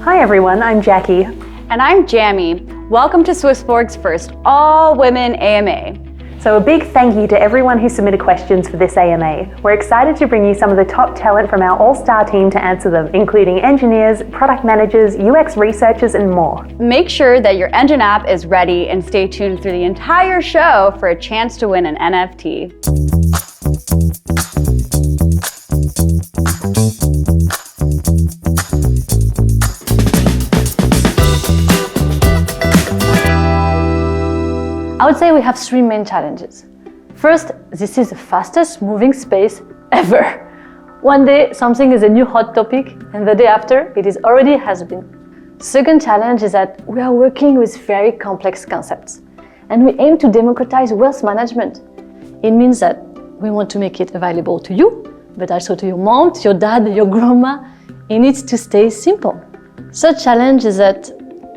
Hi everyone, I'm Jackie. And I'm Jamie. Welcome to Swissborg's first all-women AMA. So a big thank you to everyone who submitted questions for this AMA. We're excited to bring you some of the top talent from our all-star team to answer them, including engineers, product managers, UX researchers, and more. Make sure that your Engine app is ready and stay tuned through the entire show for a chance to win an NFT. I would say we have three main challenges. First, this is the fastest moving space ever. One day something is a new hot topic, and the day after it is already has been. Second challenge is that we are working with very complex concepts, and we aim to democratize wealth management. It means that we want to make it available to you, but also to your mom, to your dad, your grandma. It needs to stay simple. Third challenge is that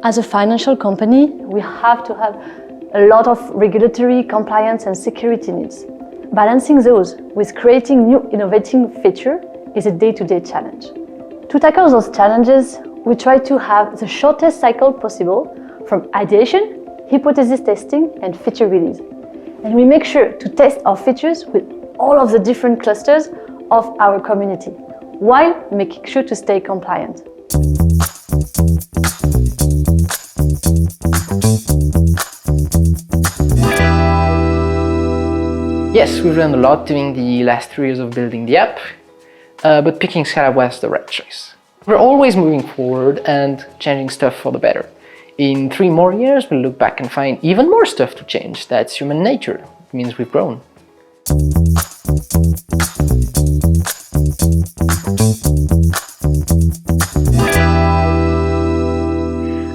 as a financial company, we have to have a lot of regulatory compliance and security needs. Balancing those with creating new innovating features is a day-to-day challenge. To tackle those challenges, we try to have the shortest cycle possible from ideation, hypothesis testing, and feature release. And we make sure to test our features with all of the different clusters of our community, while making sure to stay compliant. Yes, we've learned a lot during the last 3 years of building the app, but picking Scala was the right choice. We're always moving forward and changing stuff for the better. In 3 more years, we'll look back and find even more stuff to change. That's human nature. It means we've grown.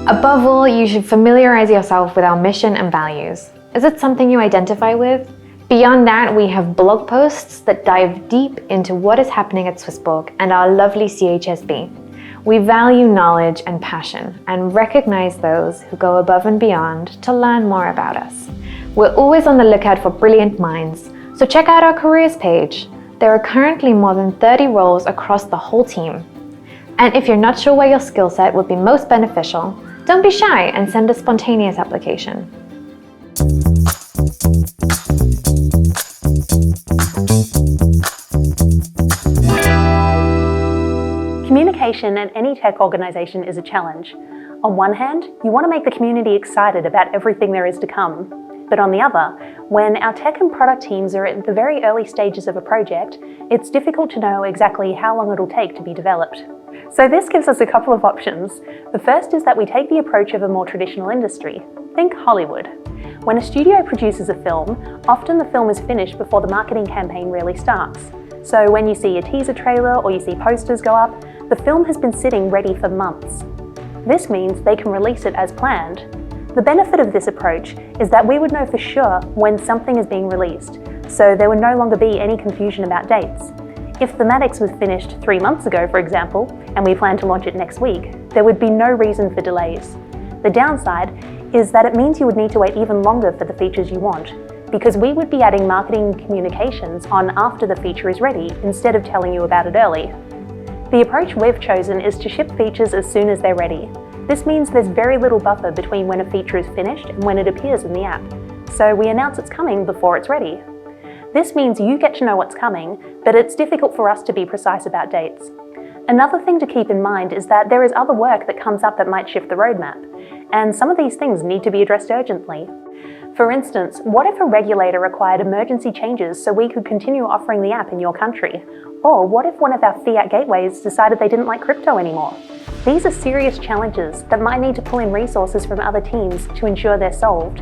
Above all, you should familiarize yourself with our mission and values. Is it something you identify with? Beyond that, we have blog posts that dive deep into what is happening at Swissborg and our lovely CHSB. We value knowledge and passion and recognize those who go above and beyond to learn more about us. We're always on the lookout for brilliant minds, so check out our careers page. There are currently more than 30 roles across the whole team. And if you're not sure where your skill set would be most beneficial, don't be shy and send a spontaneous application. Communication at any tech organization is a challenge. On one hand, you want to make the community excited about everything there is to come. But on the other, when our tech and product teams are at the very early stages of a project, it's difficult to know exactly how long it'll take to be developed. So this gives us a couple of options. The first is that we take the approach of a more traditional industry. Think Hollywood. When a studio produces a film, often the film is finished before the marketing campaign really starts. So when you see a teaser trailer or you see posters go up, the film has been sitting ready for months. This means they can release it as planned. The benefit of this approach is that we would know for sure when something is being released, so there would no longer be any confusion about dates. If Thematics was finished 3 months ago, for example, and we plan to launch it next week, there would be no reason for delays. The downside is that it means you would need to wait even longer for the features you want, because we would be adding marketing communications on after the feature is ready instead of telling you about it early. The approach we've chosen is to ship features as soon as they're ready. This means there's very little buffer between when a feature is finished and when it appears in the app, so we announce it's coming before it's ready. This means you get to know what's coming, but it's difficult for us to be precise about dates. Another thing to keep in mind is that there is other work that comes up that might shift the roadmap, and some of these things need to be addressed urgently. For instance, what if a regulator required emergency changes so we could continue offering the app in your country? Or what if one of our fiat gateways decided they didn't like crypto anymore? These are serious challenges that might need to pull in resources from other teams to ensure they're solved.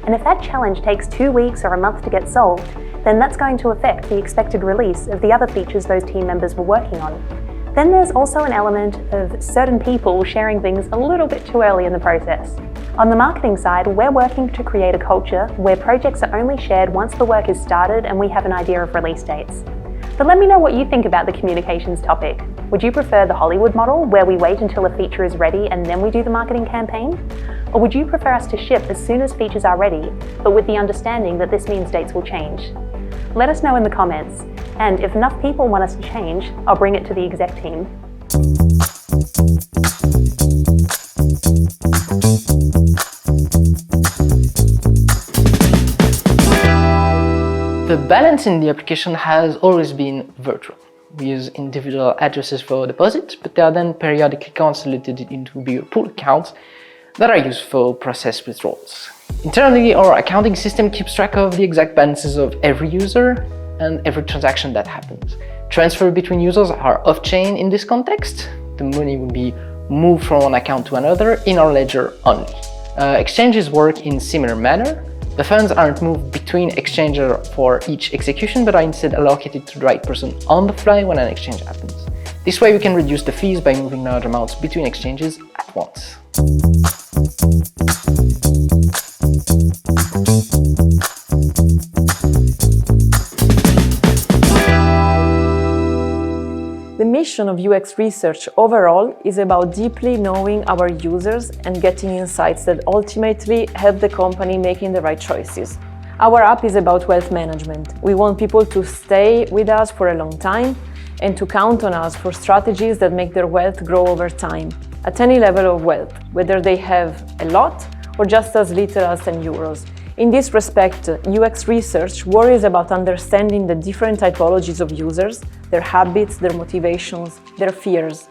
And if that challenge takes 2 weeks or a month to get solved, then that's going to affect the expected release of the other features those team members were working on. Then there's also an element of certain people sharing things a little bit too early in the process. On the marketing side, we're working to create a culture where projects are only shared once the work is started and we have an idea of release dates. But let me know what you think about the communications topic. Would you prefer the Hollywood model, where we wait until a feature is ready and then we do the marketing campaign? Or would you prefer us to ship as soon as features are ready, but with the understanding that this means dates will change? Let us know in the comments, and if enough people want us to change, I'll bring it to the exec team. The balance in the application has always been virtual. We use individual addresses for deposits, but they are then periodically consolidated into bigger pool accounts that are used for process withdrawals. Internally, our accounting system keeps track of the exact balances of every user and every transaction that happens. Transfers between users are off-chain in this context. The money will be moved from one account to another in our ledger only. Exchanges work in similar manner. The funds aren't moved between exchanges for each execution, but are instead allocated to the right person on the fly when an exchange happens. This way we can reduce the fees by moving large amounts between exchanges at once. The mission of UX research overall is about deeply knowing our users and getting insights that ultimately help the company making the right choices. Our app is about wealth management. We want people to stay with us for a long time and to count on us for strategies that make their wealth grow over time, at any level of wealth, whether they have a lot or just as little as 10 euros. In this respect, UX research worries about understanding the different typologies of users, their habits, their motivations, their fears.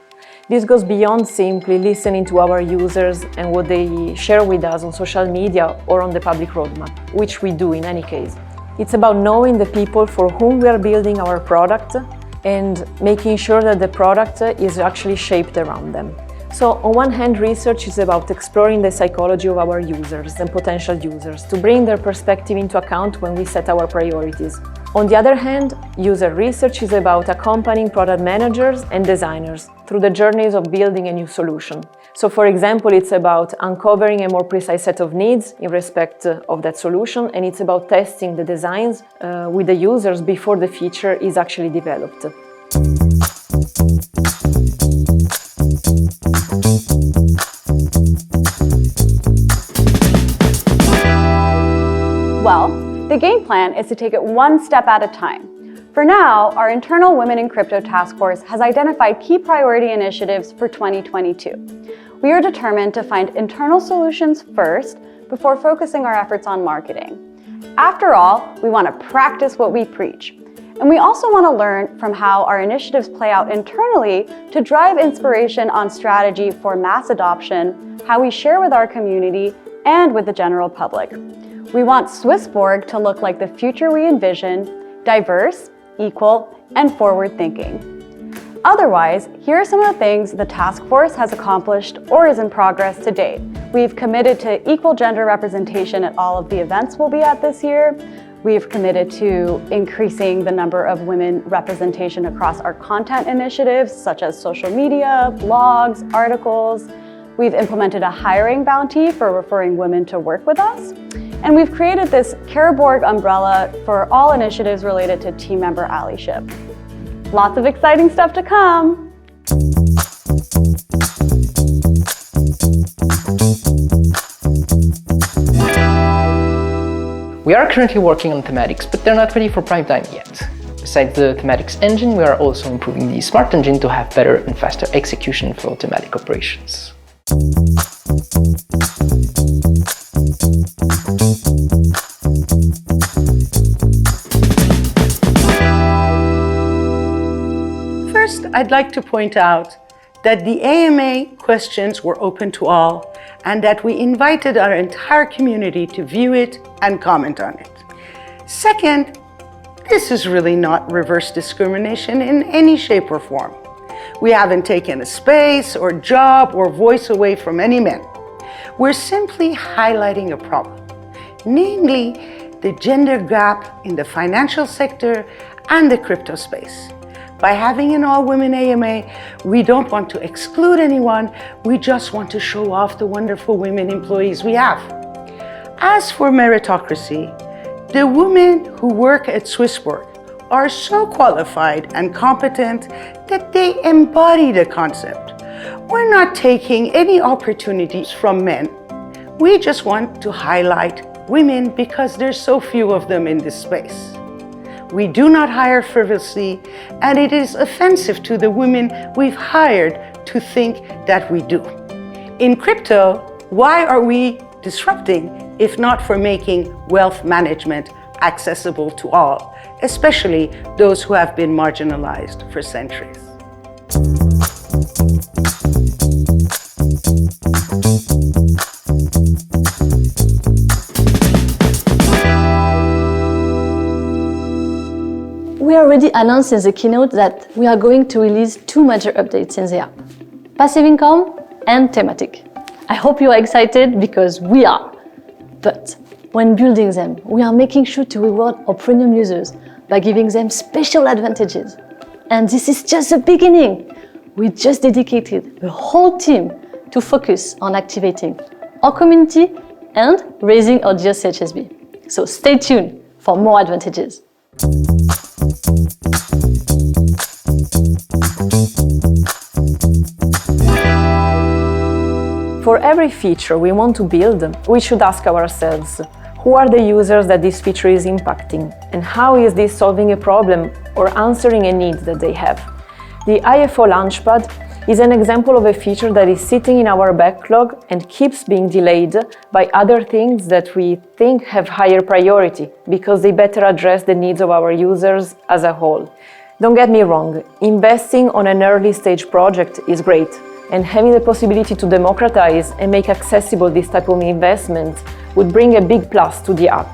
This goes beyond simply listening to our users and what they share with us on social media or on the public roadmap, which we do in any case. It's about knowing the people for whom we are building our product and making sure that the product is actually shaped around them. So on one hand, research is about exploring the psychology of our users and potential users to bring their perspective into account when we set our priorities. On the other hand, user research is about accompanying product managers and designers through the journeys of building a new solution. So for example, it's about uncovering a more precise set of needs in respect of that solution, and it's about testing the designs with the users before the feature is actually developed. Well, the game plan is to take it one step at a time. For now, our internal Women in Crypto Task Force has identified key priority initiatives for 2022. We are determined to find internal solutions first before focusing our efforts on marketing. After all, we want to practice what we preach. And we also want to learn from how our initiatives play out internally to drive inspiration on strategy for mass adoption, how we share with our community, and with the general public. We want Swissborg to look like the future we envision, diverse, equal, and forward-thinking. Otherwise, here are some of the things the task force has accomplished or is in progress to date. We've committed to equal gender representation at all of the events we'll be at this year. We've committed to increasing the number of women representation across our content initiatives, such as social media, blogs, articles. We've implemented a hiring bounty for referring women to work with us. And we've created this Careborg umbrella for all initiatives related to team member allyship. Lots of exciting stuff to come. We are currently working on thematics, but they're not ready for prime time yet. Besides the thematics engine, we are also improving the smart engine to have better and faster execution for thematic operations. First, I'd like to point out that the AMA questions were open to all and that we invited our entire community to view it and comment on it. Second, this is really not reverse discrimination in any shape or form. We haven't taken a space or job or voice away from any men. We're simply highlighting a problem, namely the gender gap in the financial sector and the crypto space. By having an all-women AMA, we don't want to exclude anyone, we just want to show off the wonderful women employees we have. As for meritocracy, the women who work at Swissborg are so qualified and competent that they embody the concept. We're not taking any opportunities from men. We just want to highlight women because there's so few of them in this space. We do not hire frivolously, and it is offensive to the women we've hired to think that we do. In crypto, why are we disrupting if not for making wealth management accessible to all, especially those who have been marginalized for centuries? We already announced in the keynote that we are going to release 2 major updates in the app: passive income and thematic. I hope you are excited because we are. But when building them, we are making sure to reward our premium users by giving them special advantages. And this is just the beginning. We just dedicated a whole team to focus on activating our community and raising our GSHSB. So stay tuned for more advantages. For every feature we want to build, we should ask ourselves, who are the users that this feature is impacting, and how is this solving a problem or answering a need that they have? The IFO Launchpad is an example of a feature that is sitting in our backlog and keeps being delayed by other things that we think have higher priority because they better address the needs of our users as a whole. Don't get me wrong, investing on an early stage project is great, and having the possibility to democratize and make accessible this type of investment would bring a big plus to the app.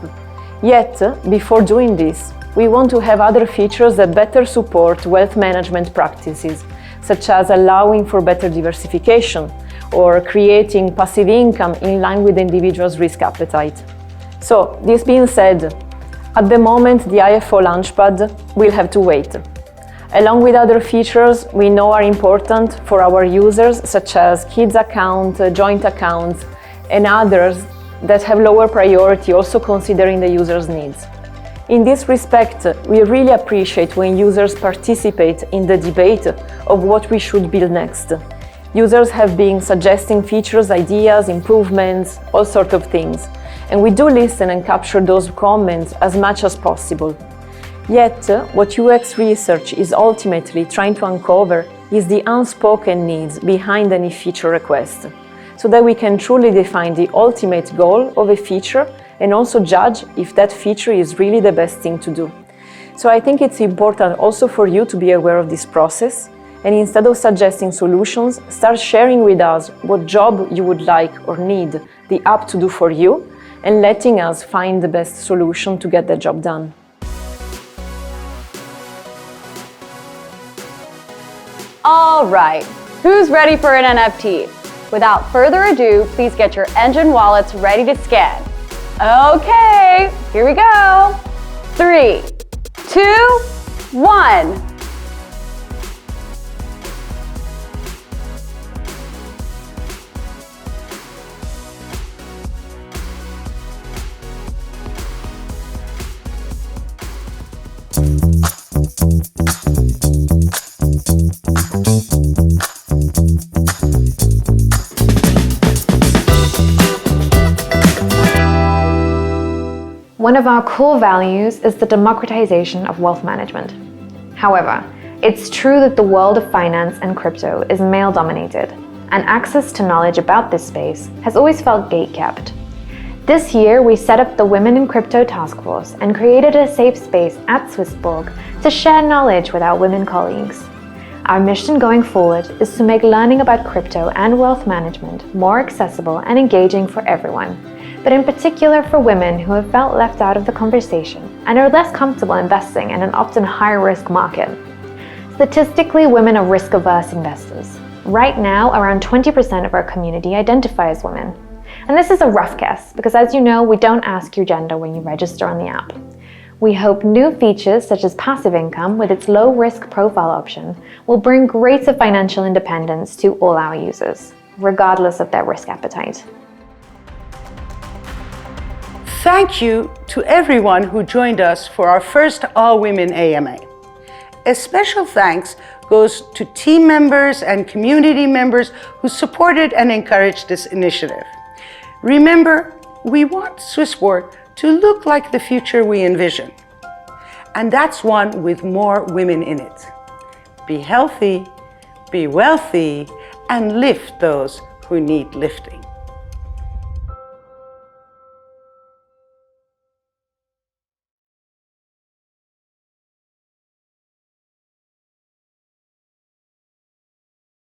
Yet, before doing this, we want to have other features that better support wealth management practices, such as allowing for better diversification or creating passive income in line with the individual's risk appetite. So, this being said, at the moment the IFO Launchpad will have to wait. Along with other features we know are important for our users, such as kids account, joint accounts, and others that have lower priority, also considering the user's needs. In this respect, we really appreciate when users participate in the debate of what we should build next. Users have been suggesting features, ideas, improvements, all sorts of things, and we do listen and capture those comments as much as possible. Yet, what UX research is ultimately trying to uncover is the unspoken needs behind any feature request, so that we can truly define the ultimate goal of a feature and also judge if that feature is really the best thing to do. So I think it's important also for you to be aware of this process, and instead of suggesting solutions, start sharing with us what job you would like or need the app to do for you, and letting us find the best solution to get the job done. All right, who's ready for an NFT? Without further ado, please get your Engine wallets ready to scan. Okay, here we go. 3, 2, 1. One of our core values is the democratization of wealth management. However, it's true that the world of finance and crypto is male-dominated, and access to knowledge about this space has always felt gate-kept. This year, we set up the Women in Crypto Task Force and created a safe space at Swissborg to share knowledge with our women colleagues. Our mission going forward is to make learning about crypto and wealth management more accessible and engaging for everyone, but in particular for women who have felt left out of the conversation and are less comfortable investing in an often high-risk market. Statistically, women are risk-averse investors. Right now, around 20% of our community identify as women. And this is a rough guess, because as you know, we don't ask your gender when you register on the app. We hope new features such as passive income with its low-risk profile option will bring greater financial independence to all our users, regardless of their risk appetite. Thank you to everyone who joined us for our first all-women AMA. A special thanks goes to team members and community members who supported and encouraged this initiative. Remember, we want Swissborg to look like the future we envision. And that's one with more women in it. Be healthy, be wealthy, and lift those who need lifting.